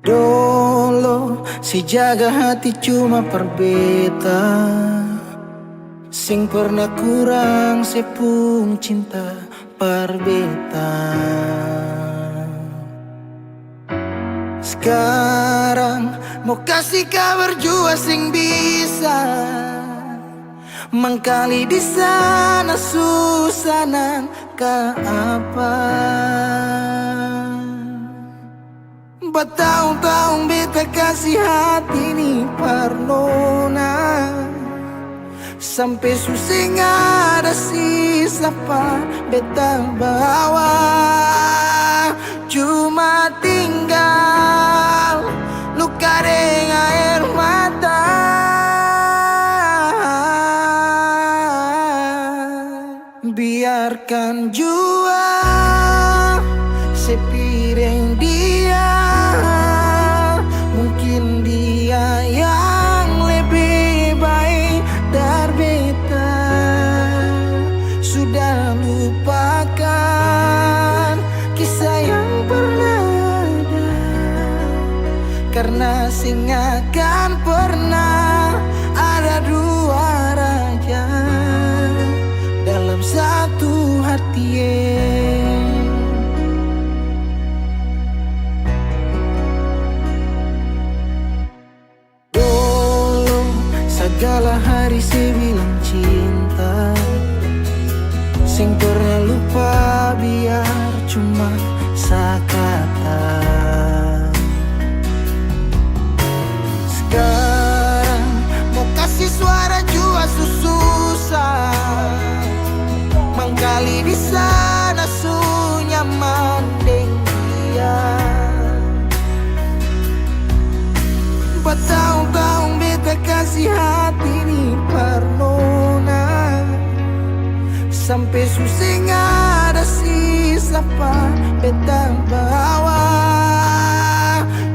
Dolo si jaga hati cuma perbeta, sing pernah kurang sepung cinta perbeta. Sekarang mau kasih kabar jua sing bisa mangkali di sana susah nang ka apa. Bertahun-tahun beta kasih hati ni parnona, sampai susah ada sisa pa beta bawa. Cuma tinggal luka dengan air mata. Biarkan jua sepiring dia, mungkin dia yang lebih baik dari beta. Sudah lupakan kisah yang pernah ada, karena sing akan pernah ada dua raja dalam satu hati. Segala hari saya bilang cinta, sing pernah lupa biar cuma sekata. Sekarang mau kasih suara jua susah, mangkali di sana su nyaman deng dia. Bertahun-tahun beta kasih hati ni parnona, sampai susah ada sisa pa beta bawa.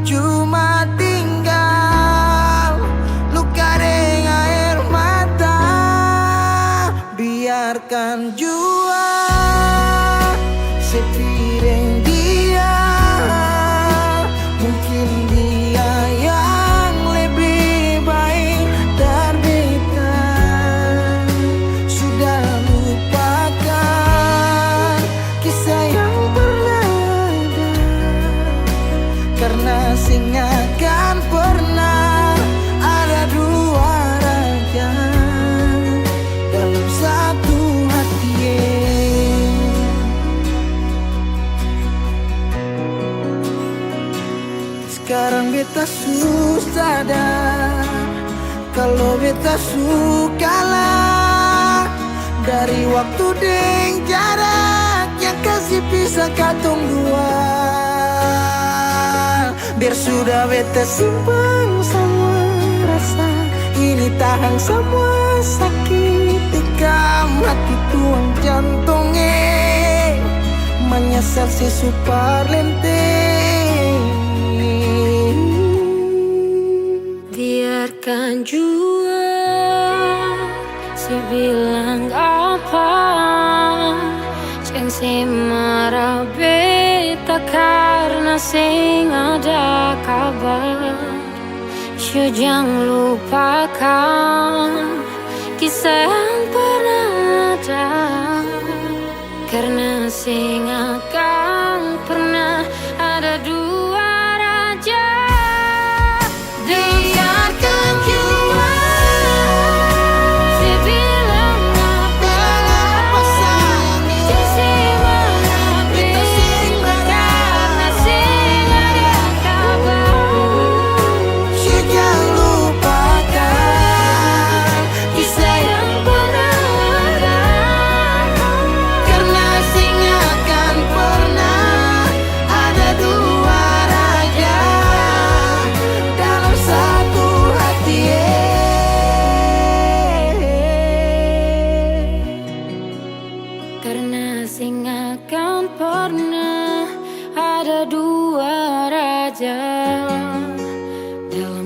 Cuma tinggal luka dengan air mata. Biarkan jua sepiring dia, mungkin dia yang lebih baik dari beta. Sudah lupakan kisah yang pernah ada, karena sing akan pernah ada dua raja dalam satu hati. Sekarang beta susah sadar kalau beta sukalah dari waktu deng jarak yang kasih pisah katong dua. Biar sudah beta simpan semua rasa ini, tahan semua sakit tikam hati tuang jantungnya, menyesal si super lenteng. Biarkan jua si bilang apa, jangan si marah beta karena sing ada kabar. So jangan lupakan kisah yang pernah ada, karena sing akan pernah ada dua raja. Biarkan jua si bilang apa, jangan si marah beta karena sing ada kabar. So jangan lupakan Kisah yang pernah ada, karena sing akan pernah ada dua raja dalam satu hati. karena sing akan pernah ada dua raja.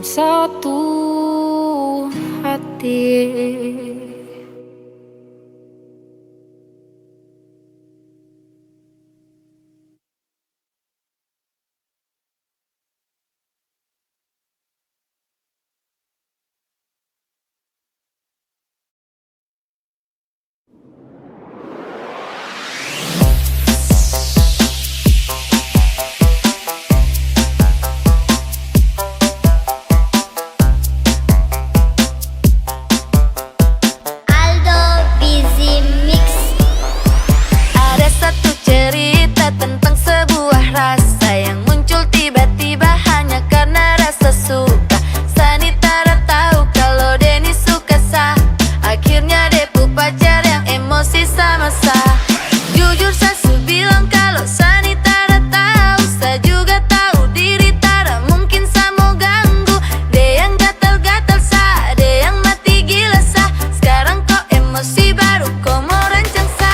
satu hati. Aldo Busy Mix. Ada satu cerita tentang sebuah rasa yang muncul tiba-tiba hanya karena rasa suka. Sani tak tahu kalau Denny suka Sa. Akhirnya Depu pacar yang emosi sama Sa. Jujur Sasu bilang kalau Sani tak tahu, Sa juga tahu diri tak mungkin Sa mau ganggu. Dia yang gatal-gatal Sa, dia yang mati gila Sa. Sekarang kau emosi baru kau mau rancang Sa.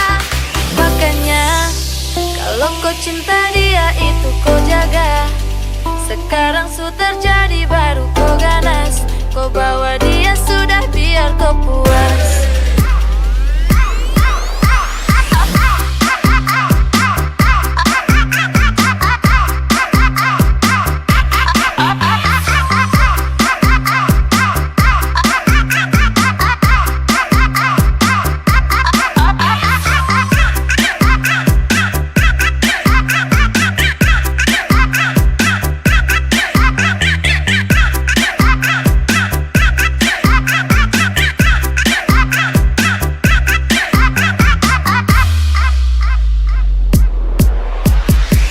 Makanya kalau kau cinta dia itu kau jaga. Sekarang su terjadi baru kau ganas. Kau bawa dia sudah biar kau puas.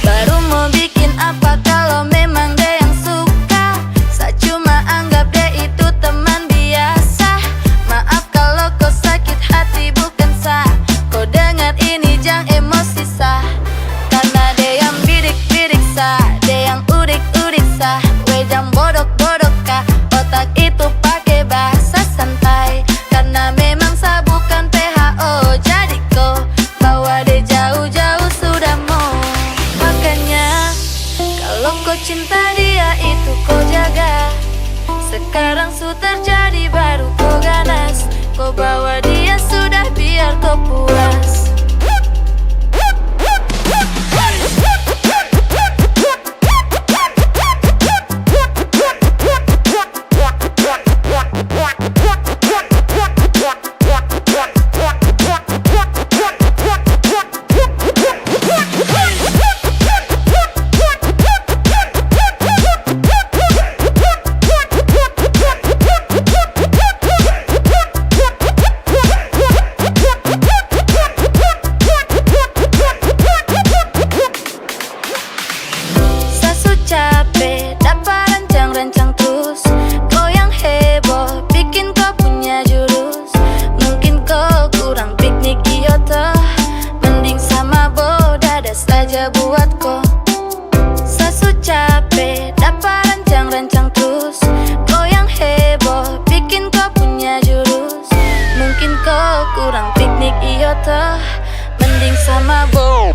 Baru mau bikin apa kalau memang dia yang suka. Sa cuma anggap dia itu teman biasa. Maaf kalau kau sakit hati bukan Sa. Kau dengar ini jangan emosi Sa. Karena dia yang bidik-bidik Sa, dia yang udik-udik Sa. We jangan bodok-bodok Kak, otak itu pakai bahasa santai. Karena memang Sa bukan PHO, jadi kau bawa dia jauh-jauh sudah mau. Makanya kalau kau cinta dia itu kau jaga. Sekarang su terjadi baru kau ganas. Kau bawa dia sudah biar kau puas. Sasu capek dapat rancang-rancang terus. Kau yang heboh bikin kau punya jurus. Mungkin kau kurang piknik Kyoto, mending sama Bodadas saja buat kau. Sasu capek dapat rancang-rancang terus. Kau yang heboh bikin kau punya jurus. Mungkin kau kurang piknik Kyoto, mending sama Bo.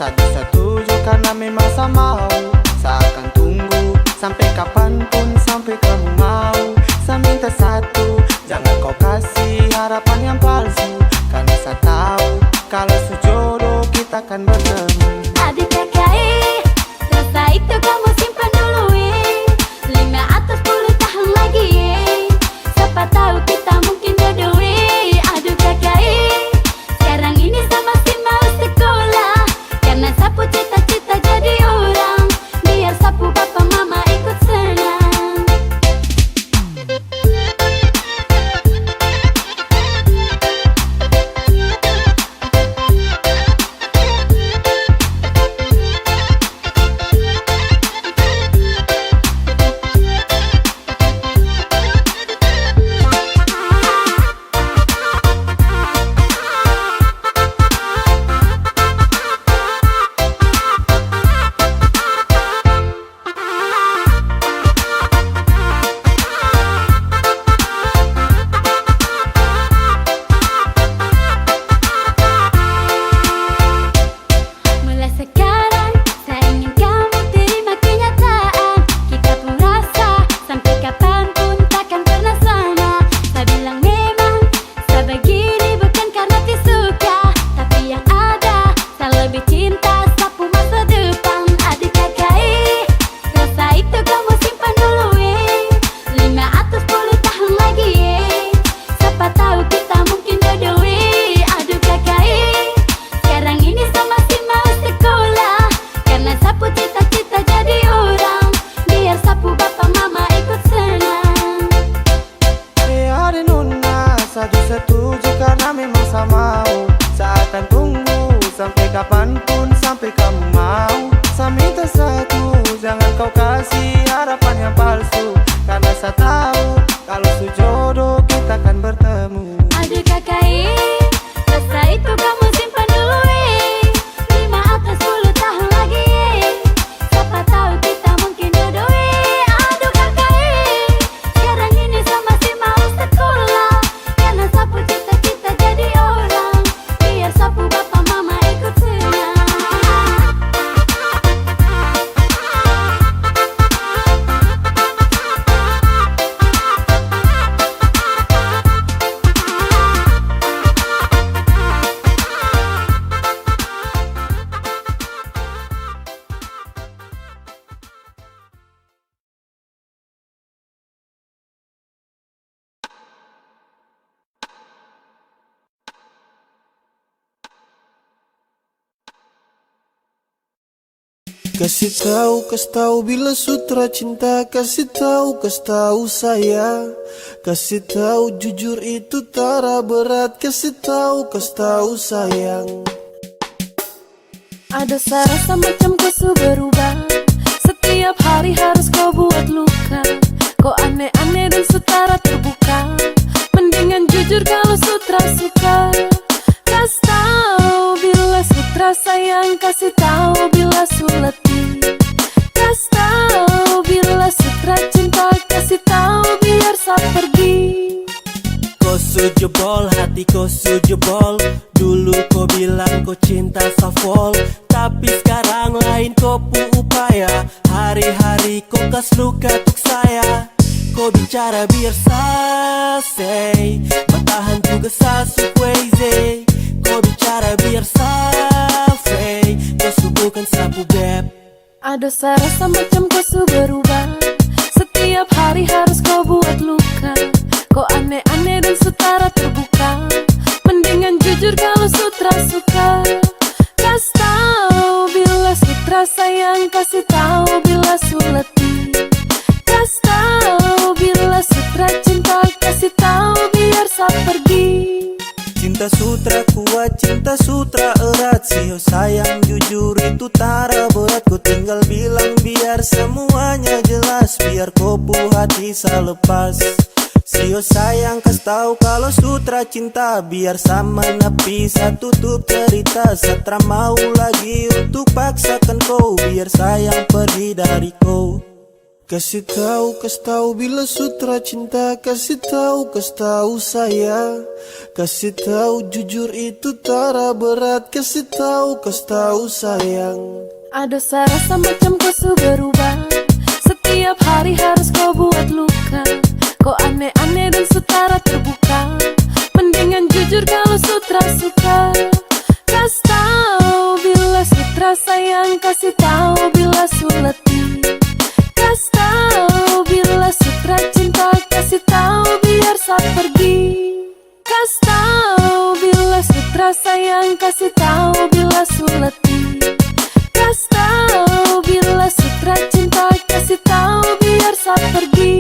satu setuju karena memang sama mau. Seakan tunggu sampai kapanpun, sampai kamu mau. Saya minta satu, jangan kau kasih harapan yang palsu, karena saya tahu kalau sejodoh kita akan bertemu. Adik kakak, rasa itu kamu simpan dulu 5 atau 10 tahun lagi siapa tahu kita mungkin jodoh Aduh kakak, sekarang ini saya masih mau sekolah, karena sapu cita-cita jadi orang, biar sapu papa mama ikut senang. Mulai sekarang saya ingin kamu terima kenyataan, kita pun rasa sampai kapanpun takkan pernah sama. Saya bilang memang saya begini bukan karena disuka, tapi yang ada saya lebih cinta sapu masa depan. Adik kakak, rasa itu kamu simpan dulu 5 atau 10 tahun lagi siapa tahu kita mungkin jodoh Aduh kakak, sekarang ini saya masih mau sekolah, karena sapu cita-cita jadi orang, biar sapu bapak mama ikut senang. Ade nona, satu setuju karena memang sama mau. Saya akan tunggu sampai kapanpun, sampai kamu mau. Saya minta satu, jangan kau kasih harapan yang palsu, karena saya tahu kalau sejodoh kita akan bertemu. Aduh kakak, rasa itu kamu simpan dulu 5 atau 10 tahun lagi siapa tahu kita mungkin jodoh Aduh kakak, sekarang ini saya masih mau sekolah, karena sapu cita-cita jadi orang, biar sapu bapak mama ikut senang. Kasih tahu bila sutra cinta, kasih tahu saya, kasih tahu jujur itu tara berat, kasih tahu sayang. Ada rasa macam kau su berubah, setiap hari harus kau buat luka. Kau aneh-aneh dan sutara terbuka, mendingan jujur kalau sutra suka. Kasih tahu bila sutra sayang, kasih tahu bila su letih. Kasih tahu bila sutra cinta, kasih tahu biar sa pergi. Kau su jebol, hati kau su jebol. Dulu kau bilang kau cinta Safol, tapi sekarang lain kau pu upaya. Hari-hari kau kas luka untuk saya. Kau bicara biar say, bertahan juga sasu crazy. Kau bicara biar say, kau su bukan sapu beb. Ada rasa macam kau su berubah, setiap hari harus kau buat luka. Kau aneh-aneh dan sutara terbuka, mendingan jujur kalau sutra suka. Kasih tahu bila sutra sayang, kasih tahu bila su letih. Kasih tahu bila sutra cinta, kasih tahu biar sa pergi. Cinta sutra kuat, cinta sutra erat. Sio sayang jujur itu tara berat. Ku tinggal bilang biar semuanya jelas, biar kau pu hati sa lepas. Sio sayang kas tahu kalau sutra cinta, biar sama napi sa tutup cerita. Satra mau lagi untuk paksakan kau, biar sayang pergi dari kau. Kasih tahu bila sutra cinta. Kasih tahu sayang. Kasih tahu jujur itu tara berat. Kasih tahu sayang. Ada rasa macam kau su berubah. Setiap hari harus kau buat luka. Kau aneh-aneh dan setara terbuka. Mendingan jujur kalau sutra suka. Kasih tahu bila sutra sayang. Kasih tahu bila su letih. Kasih tahu bila sutra cinta. Kasih tahu biar saat pergi. Kasih tahu bila sutra sayang. Kasih tahu bila su letih. Kasih tahu bila sutra cinta. Kasih tahu biar saat pergi.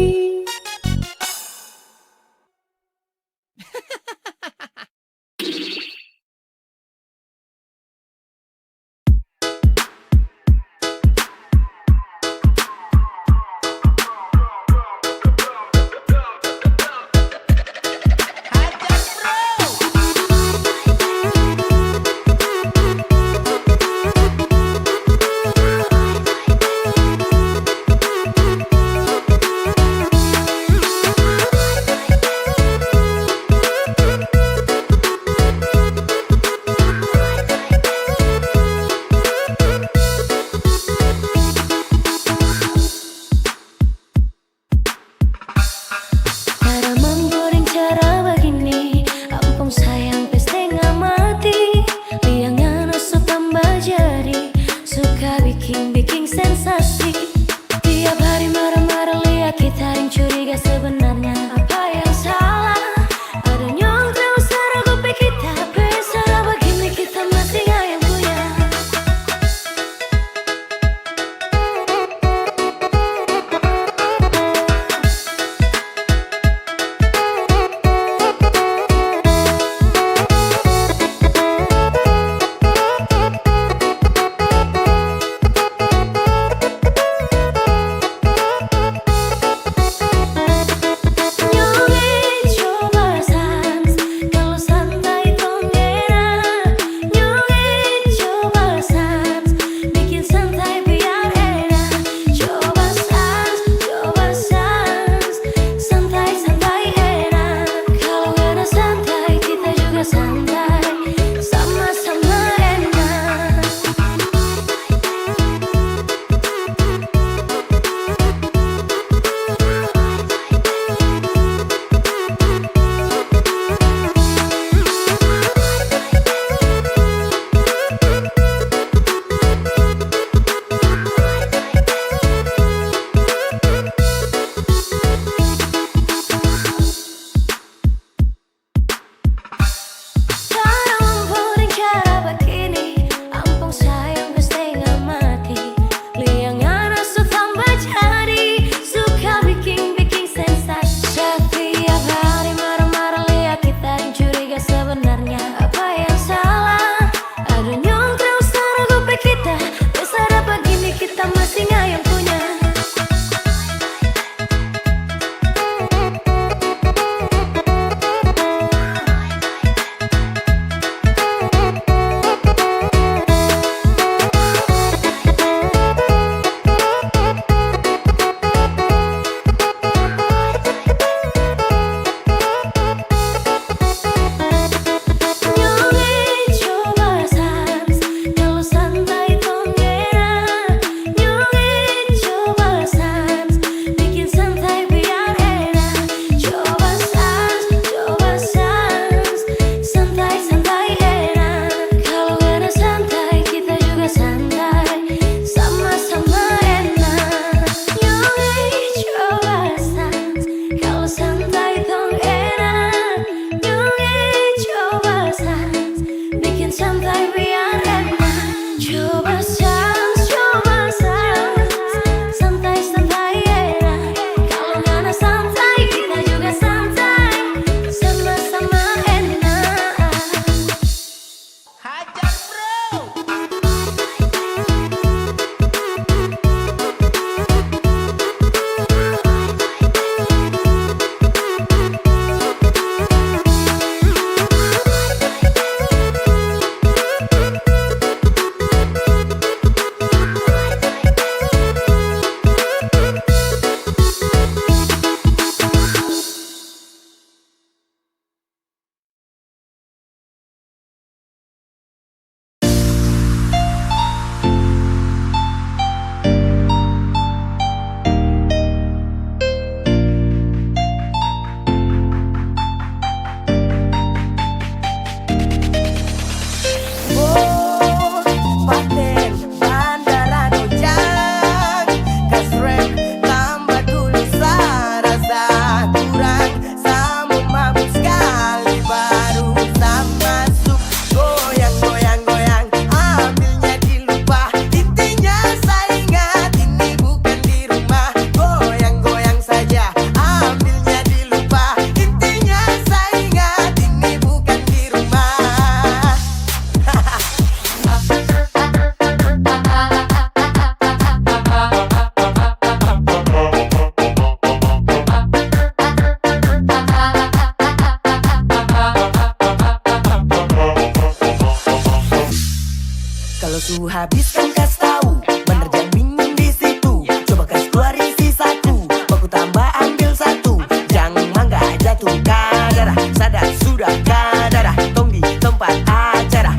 habiskan kas tahu, menerjang minum di situ. Coba kas keluar isi satu, baku tambah ambil satu. Jangan mangga jatuh kadara, sadar sudah kadara. Tong di tempat acara,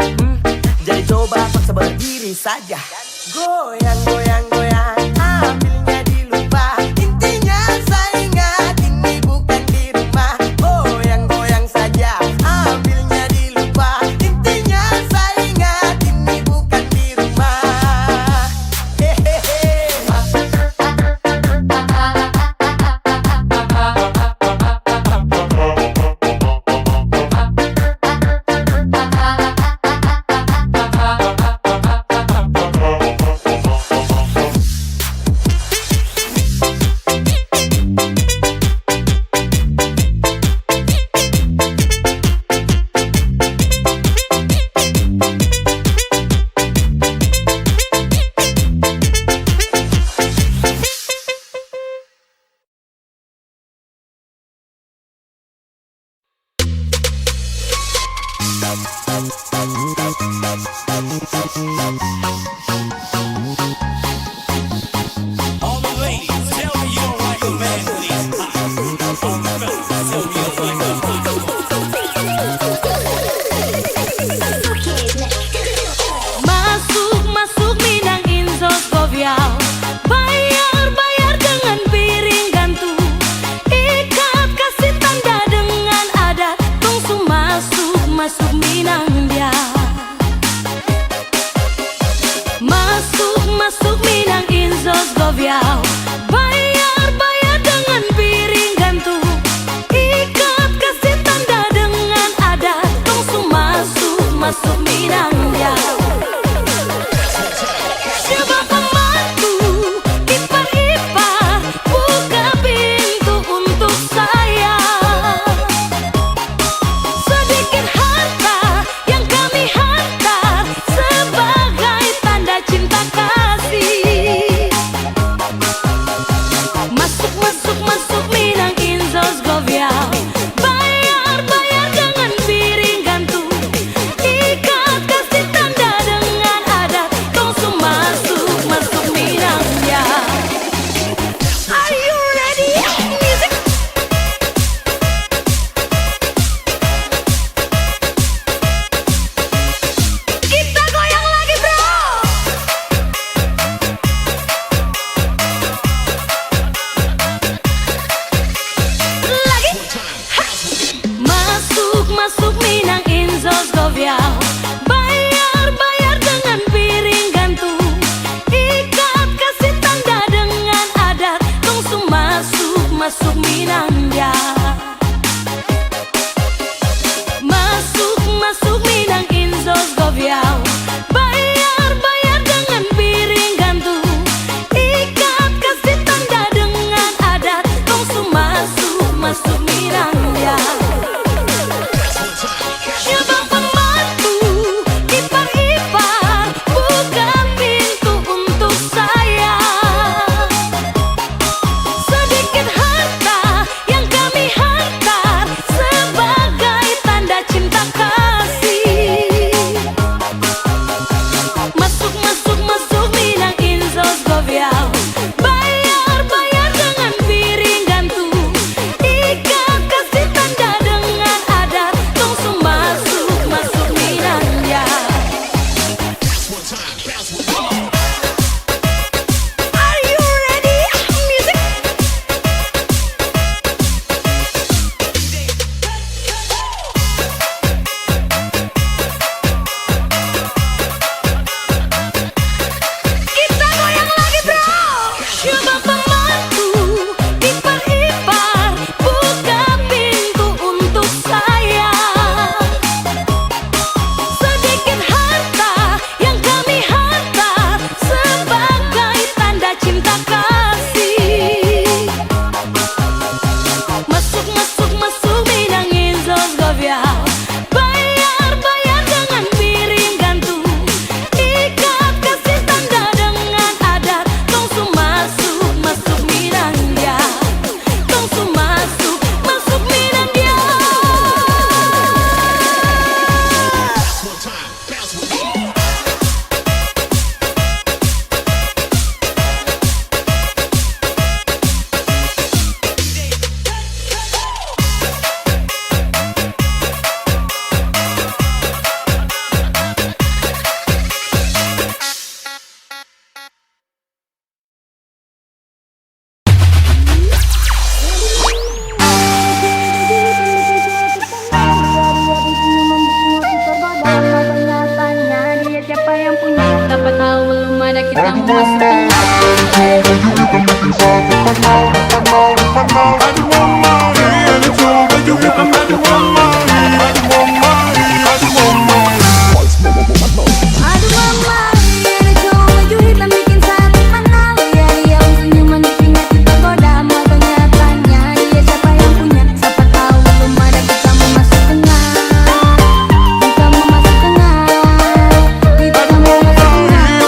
jadi coba paksa berdiri saja. Goyang, goyang, goyang, ambilnya dilupa. Intinya saya ingat ini bukan di rumah. Goyang, goyang saja, ambilnya dilupa. Intinya saya ingat ini bukan di rumah. Hehehe. All the ladies, tell me you don't like a man when he's hot. All the fellas, tell me you don't like a hot Masuk, masuk Minang Inzos Goviao. Bayar, bayar dengan piring gantung. Ikat kasih tanda dengan adat. Tungsu masuk, masuk Minang dia. Masuk, masuk Minang Inzos Goviao. Bayar, bayar dengan piring gantung. Ikat kasih tanda dengan adat. Tungsu masuk, masuk Minang dia. Coba pembantu, ipar-ipar, buka pintu untuk saya. Sedikit harta yang kami hantar sebagai tanda cinta kasih. Masuk, masuk, masuk Minang Inzos Goviao. Bayar, bayar dengan piring gantung. Ikat kasih tanda dengan adat. Tungsu masuk, masuk Minang dia. Are you ready? Music. Kita goyang lagi bro. Lagi. Ha. Masuk, masuk Minang Inzos Goviao. Bayar, bayar dengan piring gantung. Ikat kasih tanda dengan adat. Tungsu masuk, masuk Minang dia. Masuk, masuk Minang Inzos Goviao. Bayar, bayar dengan piring gantung. Ikat kasih tanda dengan adat. Tungsu masuk, masuk Minang dia. Coba pembantu, ipar-ipar, buka pintu untuk saya. Sedikit harta mana kita mau masuk tengah. Aduh mama, ada cowok maju hitam bikin satu menang. Dia dia senyuman bikin hati tergoda. Matanya tanya dia siapa yang punya. Siapa tahu belum ada kita mau masuk tengah. Kita mau masuk tengah. Kita mau masuk tengah.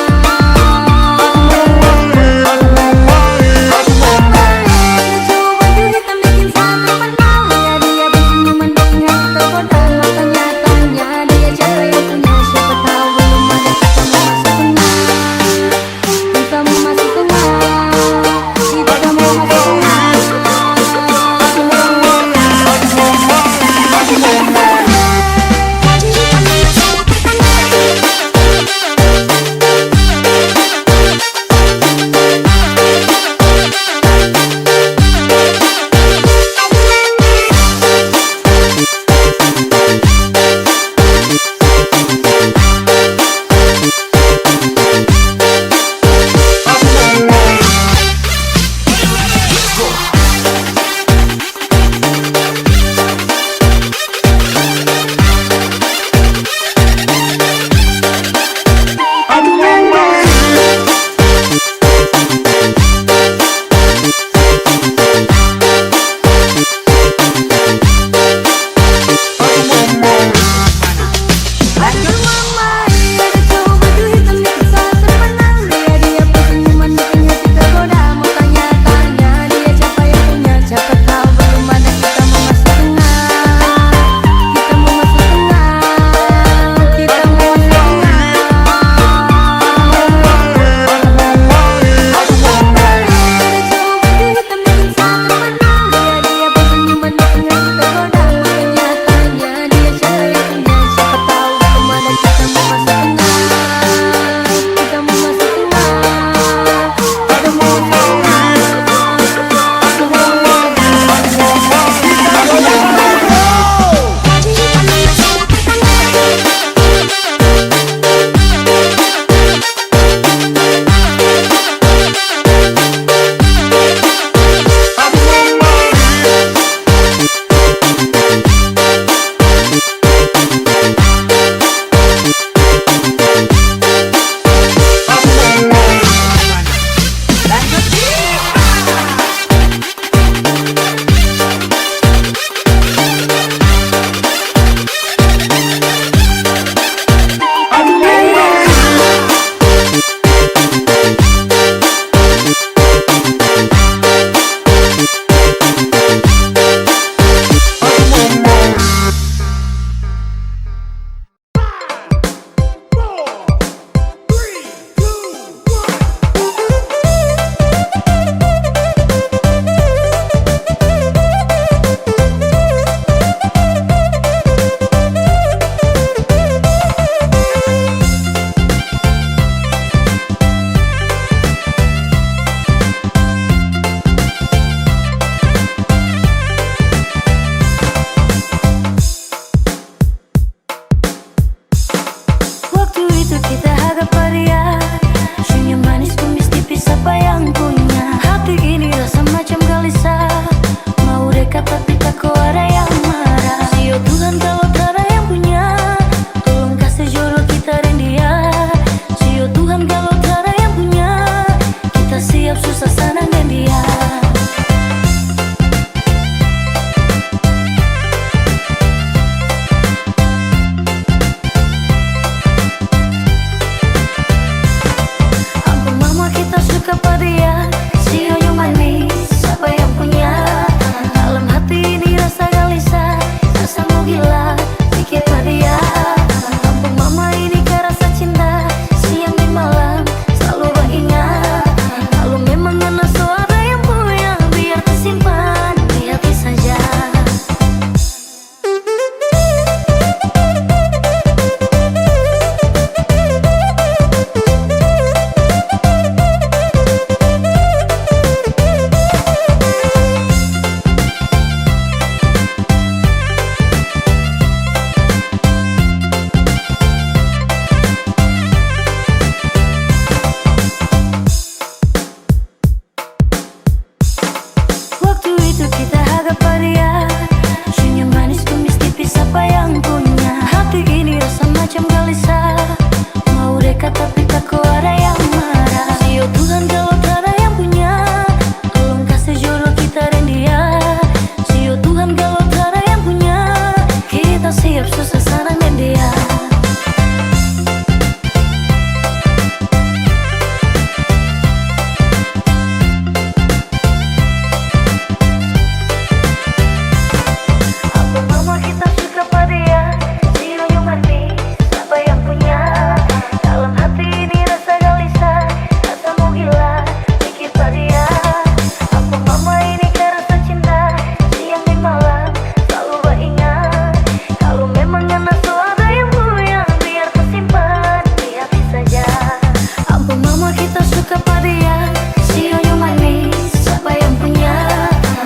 mama kita suka pada senyum manis, siapa yang punya?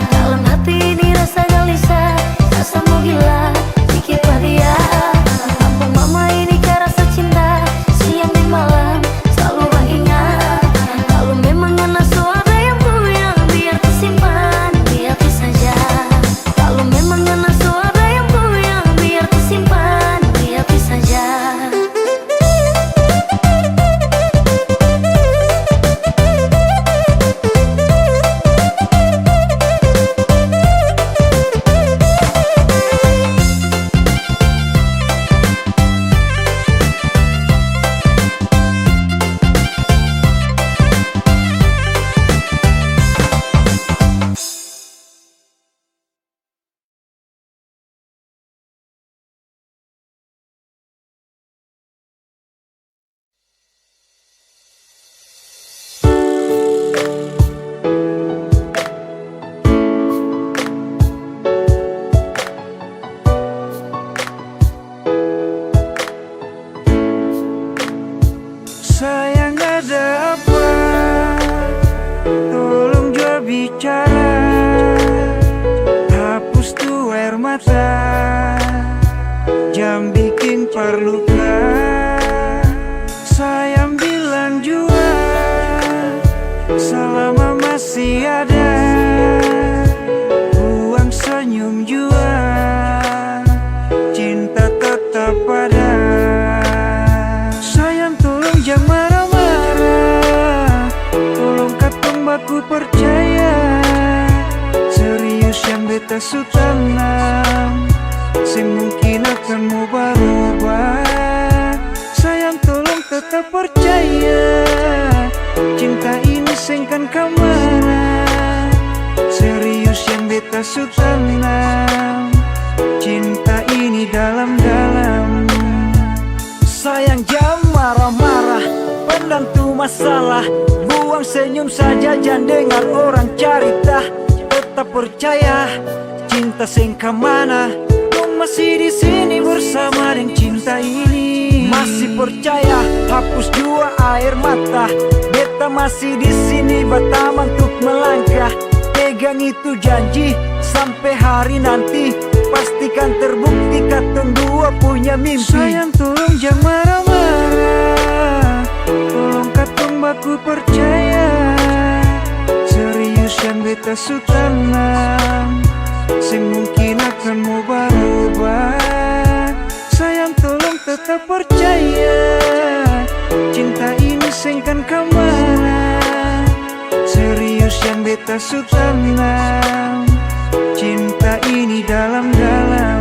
Dalam hati ini rasa gelisah, rasa mau gila, pikir pada kampung mama ini ke rasa cinta, siang dan malam selalu bang ingat. Kalau memang ngana suara yang punya, biar tersimpan di hati saja. Kalau memang ngana suara yang punya, biar tersimpan di hati saja. Sayang ada apa? Tolong jawab bicara. Hapus tuh air mata, jam bikin perluka. Sayang bilang jua, selama masih ada. Buang senyum jua, cinta tetap ada. Jangan marah-marah, tolong katong baku percaya. Serius yang beta su tanam, semungkin akan mau berubah. Sayang tolong tetap percaya, cinta ini sengkan kamana. Serius yang beta su tanam, cinta ini dalam-dalam. Sayang jangan marah-marah, pendam tuh masalah. Buang senyum saja, jangan dengar orang cerita. Tetap percaya, cinta sengka mana. Kau masih di sini bersama dengan cinta ini. Masih percaya, hapus jua air mata. Beta masih di sini bertaman untuk melangkah. Pegang itu janji, sampai hari nanti pastikan terbukti katong dua punya mimpi. Sayang tolong jangan marah-marah, tolong katong baku percaya. Serius yang beta su tanam, semungkin akan mau berubah. Sayang tolong tetap percaya, cinta ini sengkan kamana. Serius yang beta su tanam, cinta ini dalam-dalam.